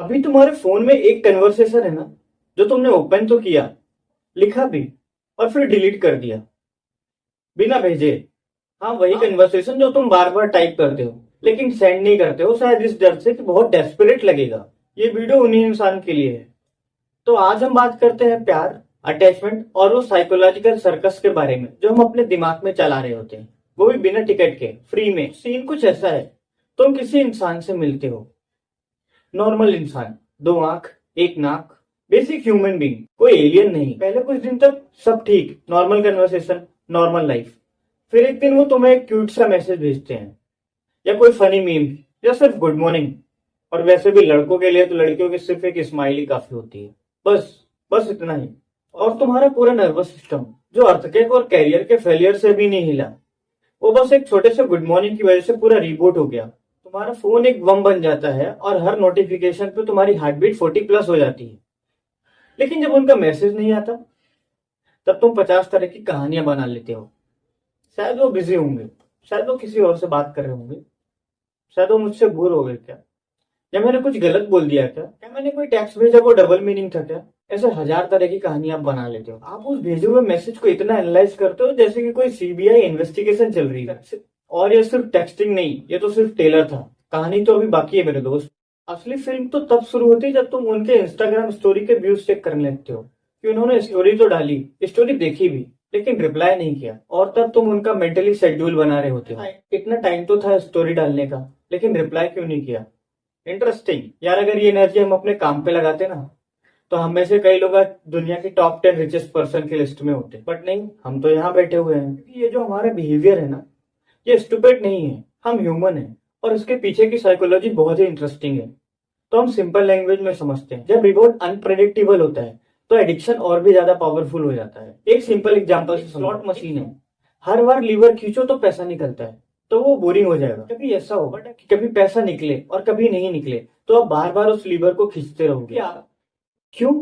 अभी तुम्हारे फोन में एक कन्वर्सेशन है ना, जो तुमने ओपन तो किया, लिखा भी, और फिर डिलीट कर दिया बिना भेजे। हाँ, वही कन्वर्सेशन जो तुम बार बार टाइप करते हो लेकिन सेंड नहीं करते हो, शायद इस डर से कि बहुत डेस्परेट लगेगा। ये वीडियो उन्हीं इंसान के लिए है। तो आज हम बात करते हैं प्यार, अटैचमेंट और वो साइकोलॉजिकल सर्कस के बारे में जो हम अपने दिमाग में चला रहे होते हैं, वो भी बिना टिकट के, फ्री में। सीन कुछ ऐसा है, तुम किसी इंसान से मिलते हो, नॉर्मल इंसान, दो आंख, एक नाक, बेसिक ह्यूमन बीइंग, कोई एलियन नहीं। पहले कुछ दिन तक सब ठीक, नॉर्मल कन्वर्सेशन, नॉर्मल लाइफ। फिर एक दिन वो तुम्हें एक क्यूट सा मैसेज भेजते हैं, या कोई फनी मीम, या सिर्फ गुड मॉर्निंग। और वैसे भी लड़कों के लिए तो लड़कियों की सिर्फ एक स्माइली काफी होती है। बस, बस इतना ही। और तुम्हारा पूरा नर्वस सिस्टम, जो अर्थक्वेक और कैरियर के फेलियर से भी नहीं हिला, वो बस एक छोटे से गुड मॉर्निंग की वजह से पूरा रीबूट हो गया। तुम्हारा फोन एक बम बन जाता है और हर नोटिफिकेशन पे तुम्हारी हार्ट बीट 40 प्लस हो जाती है। लेकिन जब उनका मैसेज नहीं आता, तब तुम 50 तरह की कहानियां बना लेते हो। शायद वो बिजी होंगे, शायद वो किसी और से बात कर रहे होंगे, शायद वो मुझसे बोर हो गए क्या, या मैंने कुछ गलत बोल दिया क्या मैंने कोई टेक्स्ट भेजा वो डबल मीनिंग था क्या। ऐसे हजार तरह की कहानियां आप बना लेते हो। आप उस भेजे हुए मैसेज को इतना एनालाइज करते हो जैसे कि कोई सीबीआई इन्वेस्टिगेशन चल रही है। और ये सिर्फ टेक्सटिंग नहीं, ये तो सिर्फ टेलर था, कहानी तो अभी बाकी है मेरे दोस्त। असली फिल्म तो तब शुरू होती है जब तुम उनके इंस्टाग्राम स्टोरी के व्यूज चेक करने लगते हो कि उन्होंने स्टोरी तो डाली, स्टोरी देखी भी, लेकिन रिप्लाई नहीं किया। और तब तुम उनका मेंटली शेड्यूल बना रहे होते हो, इतना टाइम तो था स्टोरी डालने का, लेकिन रिप्लाई क्यों नहीं किया। इंटरेस्टिंग यार, अगर ये एनर्जी हम अपने काम पे लगाते ना, तो हम में से कई लोग आज दुनिया की टॉप 10 रिचेस्ट पर्सन की लिस्ट में होते। बट नहीं, हम तो यहाँ बैठे हुए हैं क्योंकि ये जो हमारा बिहेवियर है ना, ये स्टूपिड नहीं है, हम ह्यूमन है। और इसके पीछे की साइकोलॉजी बहुत ही इंटरेस्टिंग है। तो हम सिंपल लैंग्वेज में समझते हैं, जब रिवॉर्ड अनप्रेडिक्टेबल होता है तो एडिक्शन और भी ज्यादा पावरफुल हो जाता है। एक सिंपल एग्जांपल, स्लॉट मशीन है, हर बार लीवर खींचो तो पैसा निकलता है, तो वो बोरिंग हो जाएगा। कभी ऐसा होगा कि कभी पैसा निकले और कभी नहीं निकले, तो आप बार बार उस लीवर को खींचते रहोगे। क्यों?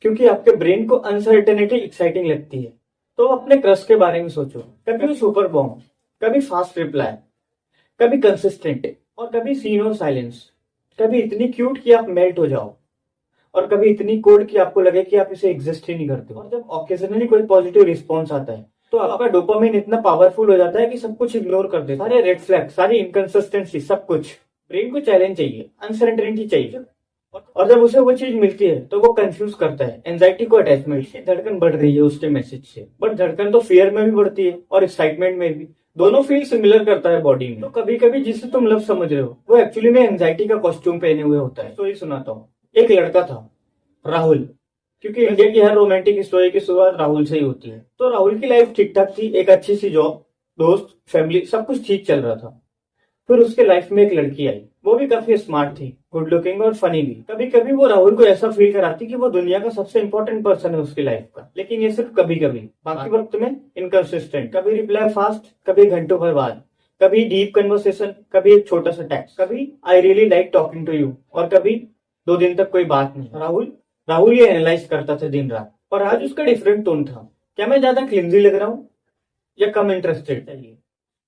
क्योंकि आपके ब्रेन को अनसर्टेनिटी एक्साइटिंग लगती है। तो अपने क्रश के बारे में सोचो, कभी सुपर बॉम्ब, कभी फास्ट रिप्लाई, कभी कंसिस्टेंट, और कभी सीन और साइलेंस। कभी इतनी क्यूट कि आप मेल्ट हो जाओ, और कभी इतनी कोल्ड कि आपको लगे कि आप इसे एग्जिस्ट ही नहीं करते हो। और जब ऑकेजनली कोई पॉजिटिव रिस्पॉन्स आता है, तो आपका डोपामिन इतना पावरफुल हो जाता है कि सब कुछ इग्नोर कर देता है, सारे रेड फ्लैग, सारी इनकंसिस्टेंसी, सब कुछ। ब्रेन को चैलेंज चाहिए, अनसर्टेनिटी चाहिए। और जब उसे वो चीज मिलती है तो वो कंफ्यूज करता है एंजाइटी को अटैचमेंट से। धड़कन बढ़ रही है उसके मैसेज से, बट धड़कन तो फियर में भी बढ़ती है और एक्साइटमेंट में भी। दोनों फील सिमिलर करता है बॉडी में। तो कभी कभी जिसे तुम लव समझ रहे हो, वो एक्चुअली में एंजाइटी का कॉस्ट्यूम पहने हुए होता है। स्टोरी सुनाता हूँ। एक लड़का था, राहुल, क्योंकि इंडिया की हर रोमांटिक स्टोरी की शुरुआत राहुल से ही होती है। तो राहुल की लाइफ ठीक ठाक थी, एक अच्छी सी जॉब, दोस्त, फैमिली, सब कुछ ठीक चल रहा था। फिर उसके लाइफ में एक लड़की आई, वो भी काफी स्मार्ट थी, गुड लुकिंग और फनी भी। कभी कभी वो राहुल को ऐसा फील कराती कि वो दुनिया का सबसे इंपॉर्टेंट पर्सन है उसकी लाइफ का, लेकिन ये सिर्फ कभी कभी। बाकी वक्त में इनकंसिस्टेंट, कभी रिप्लाई फास्ट, कभी घंटों भर बाद, कभी डीप कन्वर्सेशन, कभी एक छोटा सा टेक्स्ट, कभी I really like talking to you, और कभी 2 दिन तक कोई बात नहीं। राहुल राहुल ये एनालाइज करता था दिन रात। पर आज उसका डिफरेंट टोन था। क्या मैं ज्यादा क्लिंजी लग रहा हूँ, या कम इंटरेस्टेड? चाहिए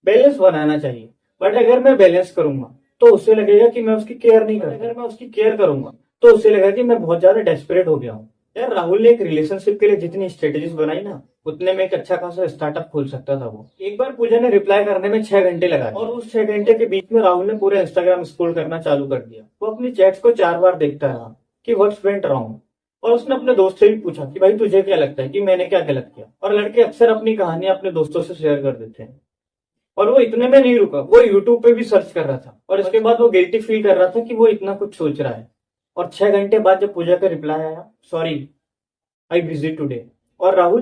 बैलेंस बनाना चाहिए। बट अगर मैं बैलेंस करूंगा तो उससे लगेगा कि मैं उसकी केयर नहीं करता। अगर मैं उसकी केयर करूंगा तो उससे लगेगा कि मैं बहुत ज्यादा डेस्परेट हो गया हूँ। यार, राहुल ने एक रिलेशनशिप के लिए जितनी स्ट्रेटेजीज बनाई ना, उतने में एक अच्छा खासा स्टार्टअप खोल सकता था वो। एक बार पूजा ने रिप्लाई करने में 6 घंटे लगाए, और उस 6 घंटे के बीच में राहुल ने पूरा इंस्टाग्राम स्क्रॉल करना चालू कर दिया। वो अपनी चैट्स को 4 बार देखता रहा कि व्हाट्स वेंट रॉन्ग। और उसने अपने दोस्त से भी पूछा कि भाई तुझे क्या लगता है कि मैंने क्या गलत किया। और लड़के अक्सर अपनी कहानियां अपने दोस्तों से शेयर कर देते हैं। और वो इतने में नहीं रुका, वो यूट्यूब पे भी सर्च कर रहा था, और इसके बाद वो गिल्टी फील कर रहा था कि वो इतना कुछ सोच रहा है। और 6 घंटे बाद जब पूजा का रिप्लाई आया, सॉरी आई बिजी टुडे, और राहुल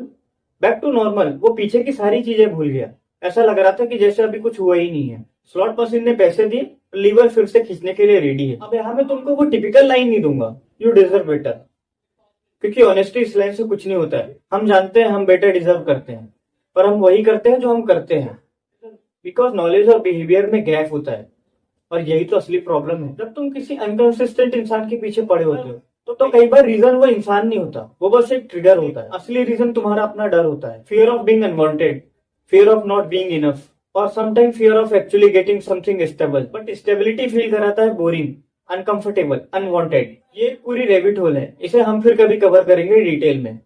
बैक टू नॉर्मल, वो पीछे की सारी चीजें भूल गया। ऐसा लग रहा था कि जैसे अभी कुछ हुआ ही नहीं है। स्लॉट मशीन ने पैसे दिए, लीवर फिर से खींचने के लिए रेडी है। अब यहाँ मैं तुमको वो टिपिकल लाइन नहीं दूंगा, यू डिजर्व बेटर, क्योंकि ऑनेस्टी इस लाइन से कुछ नहीं होता है। हम जानते हैं हम बेटर डिजर्व करते हैं, पर हम वही करते हैं जो हम करते हैं, बिकॉज नॉलेज और बिहेवियर में गैप होता है। और यही तो असली प्रॉब्लम है। जब तुम किसी अनकंसिस्टेंट इंसान के पीछे पड़े होते हो, तो कई बार रीजन वो इंसान नहीं होता, वो बस एक ट्रिगर होता है। असली रीजन तुम्हारा अपना डर होता है, fear of being unwanted, fear of not being enough, और sometime fear of actually getting something stable. But stability feel कराता है बोरिंग, अनकंफर्टेबल, अनवांटेड, ये पूरी रेबिट होल है, इसे हम फिर कभी कवर करेंगे डिटेल में।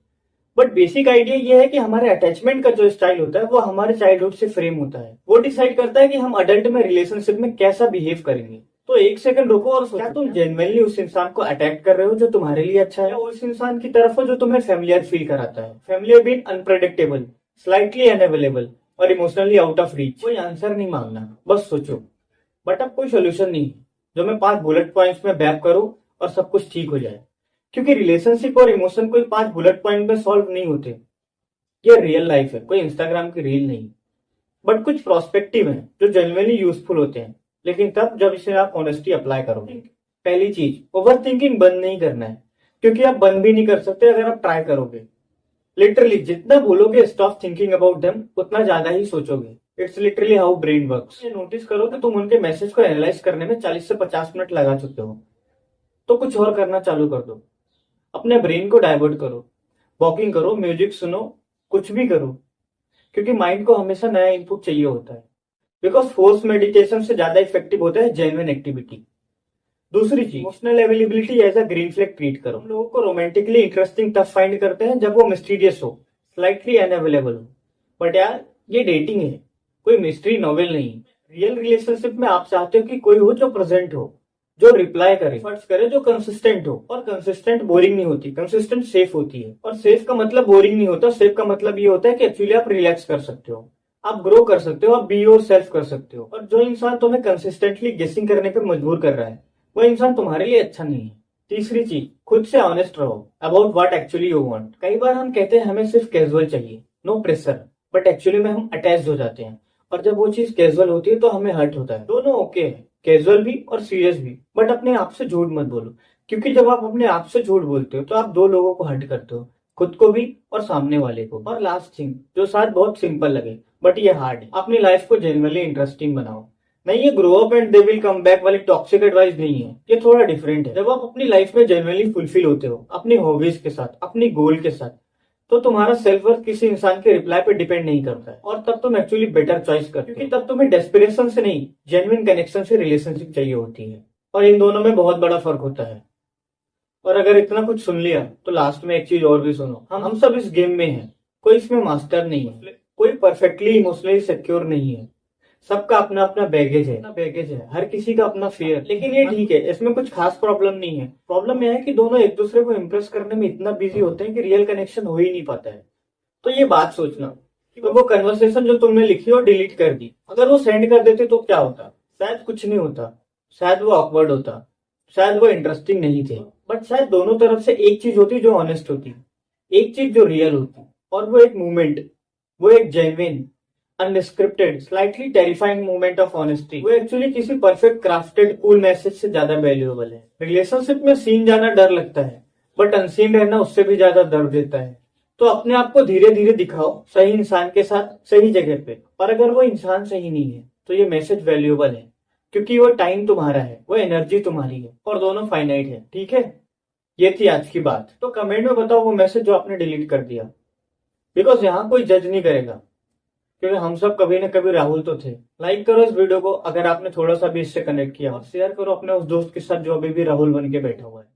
बट बेसिक आइडिया ये है कि हमारे अटैचमेंट का जो स्टाइल होता है वो हमारे चाइल्डहुड से फ्रेम होता है, वो डिसाइड करता है कि हम अडल्ट में रिलेशनशिप में कैसा बिहेव करेंगे। तो एक सेकंड रुको और सोचो, क्या तुम जेन्युइनली उस इंसान को अटैक कर रहे हो जो तुम्हारे लिए अच्छा है, या उस इंसान की तरफ हो जो तुम्हें फेमिलियर फील कराता है। Familiar being unpredictable, slightly unavailable और इमोशनली आउट ऑफ रीच। कोई आंसर नहीं मांगना, बस सोचो। बट अब कोई सोल्यूशन नहीं है जो मैं 5 बुलेट पॉइंट्स में बैक करूं और सब कुछ ठीक हो जाए, क्योंकि रिलेशनशिप और इमोशन कोई 5 बुलेट पॉइंट में सॉल्व नहीं होते। ये रियल लाइफ है, कोई इंस्टाग्राम की रील नहीं। बट कुछ प्रोस्पेक्टिव हैं जो जेन्युइनली यूजफुल होते हैं, लेकिन तब जब इसे आप ऑनेस्टी अप्लाई करोगे। पहली चीज, ओवर थिंकिंग बंद नहीं करना है, क्योंकि आप बंद भी नहीं कर सकते अगर आप ट्राई करोगे। लिटरली जितना बोलोगे स्टॉप थिंकिंग अबाउट देम, उतना ज्यादा ही सोचोगे। It's literally how brain works. Notice करो कि तुम उनके मैसेज को एनालाइज करने में 40 से 50 मिनट लगा चुके हो, तो कुछ और करना चालू कर दो। अपने ब्रेन को डाइवर्ट करो, वॉकिंग करो, म्यूजिक सुनो, कुछ भी करो, क्योंकि माइंड को हमेशा नया इनपुट चाहिए होता है। बिकॉज फोर्स मेडिटेशन से ज्यादा इफेक्टिव होता है जेन्युइन एक्टिविटी। दूसरी चीज, emotional availability as a green flag treat करो। हम लोगों को रोमांटिकली इंटरेस्टिंग तब फाइंड करते हैं जब वो मिस्टीरियस हो, स्लाइटली अनअवेलेबल हो। बट यार ये डेटिंग है, कोई मिस्ट्री नॉवेल नहीं। रियल रिलेशनशिप में आप चाहते हो कि कोई हो जो प्रेजेंट हो, जो रिप्लाई करे, फर्ज करे, जो कंसिस्टेंट हो। और कंसिस्टेंट बोरिंग नहीं होती, कंसिस्टेंट सेफ होती है। और सेफ का मतलब बोरिंग नहीं होता, सेफ का मतलब ये होता है कि एक्चुअली आप रिलैक्स कर सकते हो, आप ग्रो कर सकते हो, आप बी योर सेल्फ कर सकते हो। और जो इंसान तुम्हें कंसिस्टेंटली गेसिंग करने पर मजबूर कर रहा है, वो इंसान तुम्हारे लिए अच्छा नहीं है। तीसरी चीज, खुद से ऑनेस्ट रहो about what actually you want. कई बार हम कहते हैं हमें सिर्फ कैजुअल चाहिए, नो प्रेशर, बट एक्चुअली में हम अटैच्ड हो जाते हैं। और जब वो चीज कैजुअल होती है तो हमें हर्ट होता है। दोनों ओके है, कैजुअल भी और सीरियस भी। बट अपने आप से झूठ मत बोलो, क्योंकि जब आप अपने आप से झूठ बोलते हो तो आप 2 लोगों को हर्ट करते हो, खुद को भी और सामने वाले को। और लास्ट थिंग, जो शायद बहुत सिंपल लगे बट ये हार्ड है, अपनी लाइफ को जेन्युइनली इंटरेस्टिंग बनाओ। नहीं, ये grow up and they will come back वाली टॉक्सिक एडवाइस नहीं है, ये थोड़ा डिफरेंट है। जब आप अपनी लाइफ में जेन्युइनली फुलफिल होते हो अपनी हॉबीज के साथ, अपनी गोल के साथ, तो तुम्हारा सेल्फ वर्थ किसी इंसान के रिप्लाई पे डिपेंड नहीं करता है। और तब तुम एक्चुअली बेटर चॉइस करते हो, क्योंकि तब तुम्हें डेस्पिरेशन से नहीं, जेन्युइन कनेक्शन से रिलेशनशिप चाहिए होती है। और इन दोनों में बहुत बड़ा फर्क होता है। और अगर इतना कुछ सुन लिया तो लास्ट में एक चीज और भी सुनो, हम सब इस गेम में हैं, कोई इसमें मास्टर नहीं है, कोई परफेक्टली इमोशनली सिक्योर नहीं है। सबका अपना अपना बैगेज है, हर किसी का अपना फियर। लेकिन ये ठीक है, इसमें कुछ खास प्रॉब्लम नहीं है। प्रॉब्लम यह है कि दोनों एक दूसरे को इम्प्रेस करने में इतना बिजी होते हैं कि रियल कनेक्शन हो ही नहीं पाता है। तो ये बात सोचना कि वो कन्वर्सेशन जो तुमने लिखी और डिलीट कर दी, अगर वो सेंड कर देते तो क्या होता? शायद कुछ नहीं होता, शायद वो ऑकवर्ड होता, शायद वो इंटरेस्टिंग नहीं थे। बट शायद दोनों तरफ से एक चीज होती जो ऑनेस्ट होती, एक चीज जो रियल होती, और वो एक मूवमेंट, वो एक genuine unscripted slightly terrifying moment of honesty. वो एक्चुअली किसी परफेक्ट क्राफ्टेड कूल मैसेज से ज्यादा वैल्यूएबल है। रिलेशनशिप में सीन जाना डर लगता है, बट अनसीन रहना उससे भी ज्यादा दर्द देता है। तो अपने आप को धीरे धीरे दिखाओ, सही इंसान के साथ सही जगह पे। और अगर वो इंसान सही नहीं है तो ये मैसेज वैल्यूएबल है, क्योंकि वो टाइम तुम्हारा है, वो एनर्जी तुम्हारी है, और दोनों फाइनाइट है। ठीक है, ये थी आज की बात। तो कमेंट में बताओ वो मैसेज जो आपने डिलीट कर दिया, बिकॉज यहाँ कोई जज नहीं करेगा, क्योंकि हम सब कभी न कभी राहुल तो थे। लाइक करो इस वीडियो को अगर आपने थोड़ा सा भी इससे कनेक्ट किया, और शेयर करो अपने उस दोस्त के साथ जो अभी भी राहुल बन के बैठा हुआ है।